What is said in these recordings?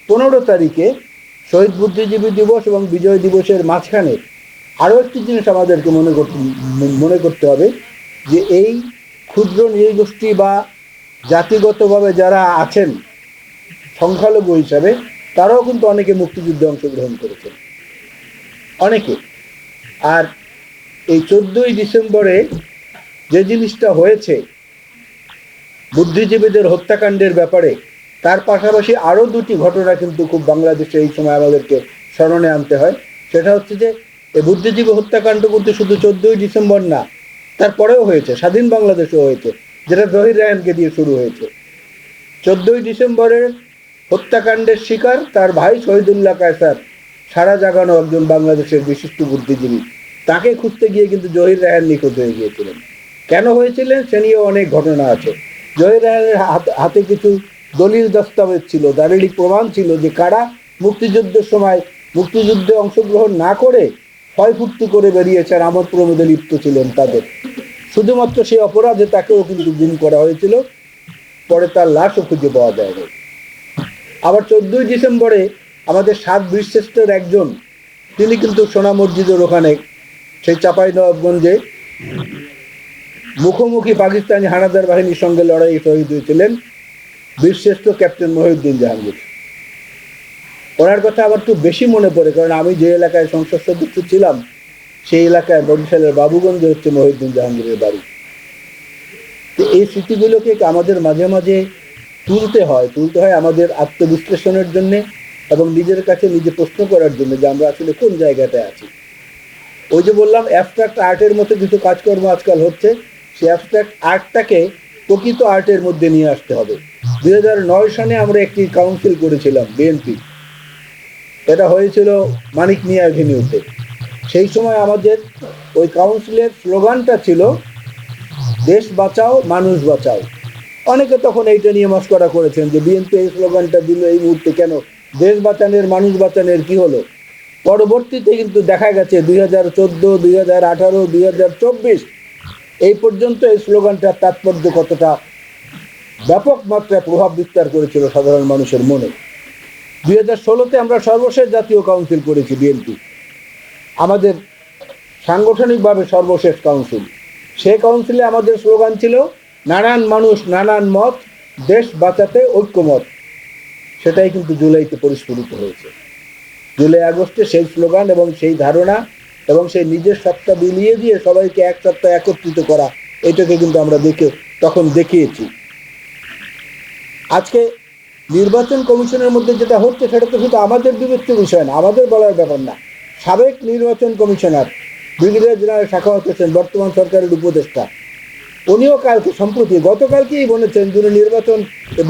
15 তারিখে শহীদ বুদ্ধিজীবী দিবস এবং বিজয় দিবসের মাঝখানে আরও একটি জিনিস আমাদেরকে মনে করতে হবে, যে এই ক্ষুদ্র নৃগোষ্ঠী বা জাতিগতভাবে যারা আছেন সংখ্যালঘু হিসাবে, তারাও কিন্তু অনেকে মুক্তিযুদ্ধে অংশগ্রহণ করেছেন, অনেকে। আর এই 14ই ডিসেম্বরে যে জিনিসটা হয়েছে বুদ্ধিজীবীদের হত্যাকাণ্ডের ব্যাপারে, তার পাশাপাশি আরও দুটি ঘটনা কিন্তু খুব বাংলাদেশে এই সময় আমাদেরকে স্মরণে আনতে হয়। সেটা হচ্ছে যে এই বুদ্ধিজীবী হত্যাকাণ্ড কিন্তু শুধু 14ই ডিসেম্বর না, তারপরেও হয়েছে, স্বাধীন বাংলাদেশেও হয়েছে, যেটা জহির রায়হানকে দিয়ে শুরু হয়েছে। 14ই ডিসেম্বরের হত্যাকাণ্ডের শিকার তার ভাই শহীদুল্লাহ কায়সার, সারা জাগানো একজন বাংলাদেশের বিশিষ্ট বুদ্ধিজীবী। তাকে খুঁজতে গিয়ে কিন্তু জহির রায়হান নিখোঁজ হয়ে গিয়েছিলেন। কেন হয়েছিলেন সে নিয়েও অনেক ঘটনা আছে। জহির রায়হানের হাতে কিছু দলিল দস্তাবেজ ছিল, দালিলিক প্রমাণ ছিল যে কারা মুক্তিযুদ্ধের সময় মুক্তিযুদ্ধে অংশগ্রহণ না করে ক্ষয়ফুর্তি করে বেরিয়েছেন, আমোদ প্রমোদে লিপ্ত ছিলেন তাদের। শুধুমাত্র সেই অপরাধে তাকেও কিন্তু গুম করা হয়েছিল, পরে তার লাশও খুঁজে পাওয়া যায়নি। আবার 14ই ডিসেম্বরে আমাদের 7 বীরশ্রেষ্ঠের একজন, তিনি কিন্তু সোনা মসজিদের ওখানে সেই চাঁপাইনবাবগঞ্জে মুখোমুখি পাকিস্তানি হানাদার বাহিনীর সঙ্গে লড়াই শহীদ হয়েছিলেন বীরশ্রেষ্ঠ ক্যাপ্টেন মহিউদ্দিন জাহাঙ্গীর। ওনার কথা আবার একটু বেশি মনে পড়ে, কারণ আমি যে এলাকায় সংসদ সদস্য ছিলাম সেই এলাকায় বরিশালের বাবুগঞ্জে হচ্ছে মহিউদ্দিন জাহাঙ্গীরের বাড়ি। তো এই স্মৃতিগুলোকে আমাদের মাঝে মাঝে তুলতে হয় আমাদের আত্মবিশ্লেষণের জন্যে এবং নিজের কাছে নিজে প্রশ্ন করার জন্য যে আমরা আসলে কোন জায়গাটায় আছি। ওই যে বললাম অ্যাবস্ট্রাক্ট আর্টের মতো কিছু কাজকর্ম আজকাল হচ্ছে, সেই অ্যাবস্ট্রাক্ট আর্টটাকে প্রকৃত আর্টের মধ্যে নিয়ে আসতে হবে। 2009 সালে আমরা একটি কাউন্সিল করেছিলাম বিএনপি, এটা হয়েছিল মানিক মিয়া অ্যাভিনিউতে। সেই সময় আমাদের ওই কাউন্সিলের স্লোগানটা ছিল দেশ বাঁচাও মানুষ বাঁচাও। অনেকে তখন এইটা নিয়ে মস্করা করেছেন যে বিএনপি এই স্লোগানটা দিল এই মুহূর্তে, কেন দেশ বাঁচানোর মানুষ বাঁচানোর কি হলো। পরবর্তীতে কিন্তু দেখা গেছে 2014, 2018, 2024 এই পর্যন্ত এই স্লোগানটার তাৎপর্য কতটা ব্যাপক মাত্রায় প্রভাব বিস্তার করেছিল সাধারণ মানুষের মনে। 2016-তে আমরা সর্বশেষ জাতীয় কাউন্সিল করেছি বিএনপি, আমাদের সাংগঠনিকভাবে সর্বশেষ কাউন্সিল। সেই কাউন্সিলে আমাদের স্লোগান ছিল নানান মানুষ নানান মত, দেশ বাঁচাতে ঐক্যমত। সেটাই কিন্তু জুলাইতে পরিস্ফুটিত হয়েছে। জুলাই আগস্টে সেই স্লোগান এবং সেই ধারণা এবং সেই নিজের সত্তা বিলিয়ে দিয়ে সবাইকে এক সত্তায় একত্রিত করা, এটাকে কিন্তু আমরা তখন দেখিয়েছি। আজকে নির্বাচন কমিশনের মধ্যে যেটা হচ্ছে সেটা তো শুধু আমাদের বিবেচ্য বিষয় না, আমাদের বলার ব্যাপার না। সাবেক নির্বাচন commissioner brigadier general Sakhawat Hossain, বর্তমান সরকারের উপদেষ্টা, উনিও সম্প্রতি গতকালকেই বলেছেন যিনি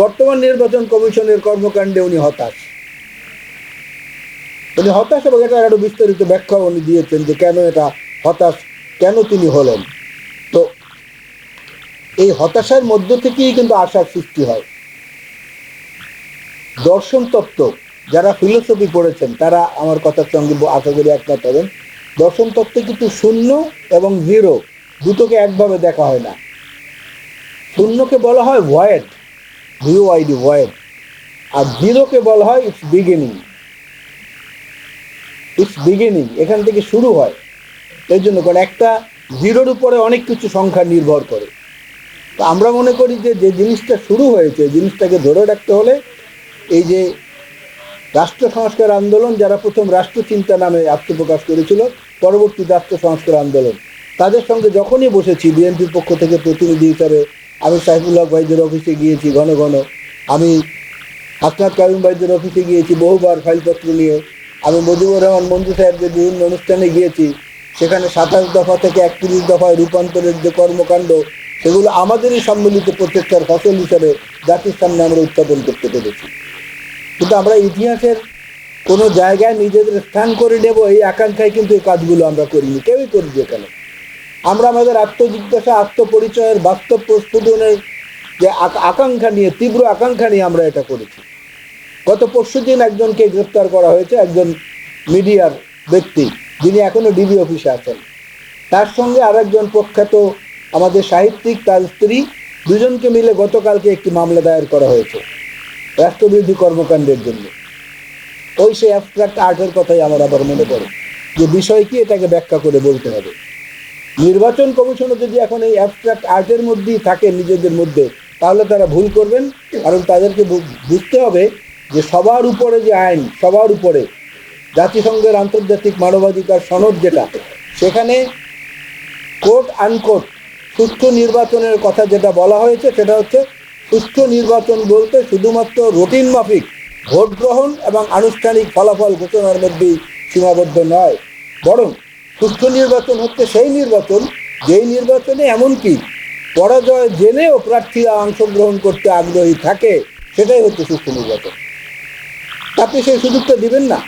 বর্তমান নির্বাচন কমিশনের কর্মকাণ্ডে উনি হতাশ এবং এটা আরো বিস্তারিত ব্যাখ্যা উনি দিয়েছেন যে কেন এটা হতাশ, কেন তিনি হলেন। তো এই হতাশার মধ্য থেকেই কিন্তু আশার সৃষ্টি হয়। দর্শন তত্ত্ব যারা ফিলোসফি পড়েছেন তারা আমার কথার সঙ্গে আশা করি একমত হবেন। দর্শন তত্ত্বে কিন্তু শূন্য এবং জিরো দুটোকে একভাবে দেখা হয় না। শূন্যকে বলা হয় ভয়েড, VOID ভয়েড, আর জিরোকে বলা হয় ইটস বিগিনিং, এখান থেকে শুরু হয়। এই জন্য কারণ একটা জিরোর উপরে অনেক কিছু সংখ্যা নির্ভর করে। তো আমরা মনে করি যে যে জিনিসটা শুরু হয়েছে জিনিসটাকে ধরে রাখতে হলে এই যে রাষ্ট্র সংস্কার আন্দোলন, যারা প্রথম রাষ্ট্র চিন্তা নামে আত্মপ্রকাশ করেছিল, পরবর্তী রাষ্ট্র সংস্কার আন্দোলন, তাদের সঙ্গে যখনই বসেছি বিএনপির পক্ষ থেকে প্রতিনিধি হিসাবে, আমি সাইফুল হক ভাইদের অফিসে গিয়েছি ঘন ঘন, আমি হাসনাত কারিম ভাইদের অফিসে গিয়েছি বহুবার ফাইলপত্র নিয়ে, আমি মুজিবুর রহমান মঞ্জু সাহেবদের বিভিন্ন অনুষ্ঠানে গিয়েছি, সেখানে 27 দফা থেকে 31 দফায় রূপান্তরের যে কর্মকাণ্ড, সেগুলো আমাদেরই সম্মিলিত প্রচেষ্টার ফসল হিসাবে জাতির সামনে আমরা উত্থাপন করতে পেরেছি। কিন্তু আমরা ইতিহাসের কোনো জায়গায় নিজেদের স্থান করে নেব এই আকাঙ্ক্ষায় কিন্তু এই কাজগুলো আমরা করিনি, কেউই করিনি। এখানে আমরা আমাদের আত্মজিজ্ঞাসা, আত্মপরিচয়ের বাস্তব প্রস্ফুটনের যে আকাঙ্ক্ষা নিয়ে, তীব্র আকাঙ্ক্ষা নিয়ে আমরা এটা করেছি। গত পরশুদিন একজনকে গ্রেফতার করা হয়েছে, একজন মিডিয়ার ব্যক্তি যিনি এখনো ডিবি অফিসে আছেন, তার সঙ্গে আরেকজন প্রখ্যাত আমাদের সাহিত্যিক, তার স্ত্রী, দুজনকে মিলে গতকালকে একটি মামলা দায়ের করা হয়েছে রাষ্ট্রবিরোধী কর্মকাণ্ডের জন্য। ওই সেই অ্যাবস্ট্রাক্ট আর্টের কথাই আমার আবার মনে পড়ে, যে বিষয় কি এটাকে ব্যাখ্যা করে বলতে হবে। নির্বাচন কমিশনও যদি এখন এই অ্যাবস্ট্রাক্ট আর্টের মধ্যেই থাকে নিজেদের মধ্যে, তাহলে তারা ভুল করবেন। কারণ তাদেরকে বুঝতে হবে যে সবার উপরে যে আইন, সবার উপরে জাতিসংঘের আন্তর্জাতিক মানবাধিকার সনদ যেটা, সেখানে কোট আনকোট সুষ্ঠু নির্বাচনের কথা যেটা বলা হয়েছে, সেটা হচ্ছে সুষ্ঠু নির্বাচন বলতে শুধুমাত্র রুটিন মাফিক ভোট গ্রহণ এবং আনুষ্ঠানিক ফলাফল ঘোষণার মধ্যেই সীমাবদ্ধ নয়, বরং সুষ্ঠু নির্বাচন হচ্ছে সেই নির্বাচন যেই নির্বাচনে এমনকি পরাজয় জেনেও প্রার্থীরা অংশগ্রহণ করতে আগ্রহী থাকে, সেটাই হচ্ছে সুষ্ঠু নির্বাচন। আপনি সেই সুযোগটা দিবেন না।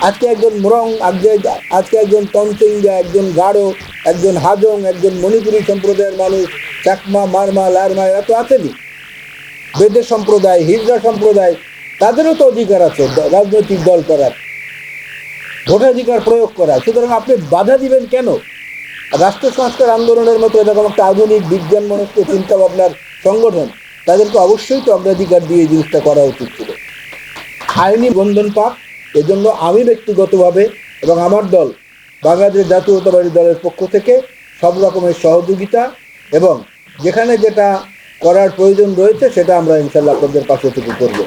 আজকে একজন মোরং, আজকে একজন তঞ্চঙ্গা, একজন গারো, একজন হাজং, একজন মণিপুরী সম্প্রদায়ের মানুষ, চাকমা, মারমা, লারমা, এরা তো আছেনি। বেদে সম্প্রদায়, হিজড়া সম্প্রদায়, তাদেরও তো অধিকার আছে রাজনৈতিক দল করার, ভোটাধিকার প্রয়োগ করার। সুতরাং আপনি বাধা দিবেন কেন? রাষ্ট্র সংস্কার আন্দোলনের মতো এরকম একটা আধুনিক বিজ্ঞান মনস্ক চিন্তা ভাবনার সংগঠন, তাদেরকে অবশ্যই তো অগ্রাধিকার দিয়ে এই জিনিসটা করা উচিত ছিল। আইনি বন্ধন পাক। এজন্য আমি ব্যক্তিগতভাবে এবং আমার দল বাংলাদেশ জাতীয়তাবাদী দলের পক্ষ থেকে সব রকমের সহযোগিতা এবং যেখানে যেটা করার প্রয়োজন রয়েছে সেটা আমরা ইনশাল্লাহ আপনাদের পাশে থেকে করব।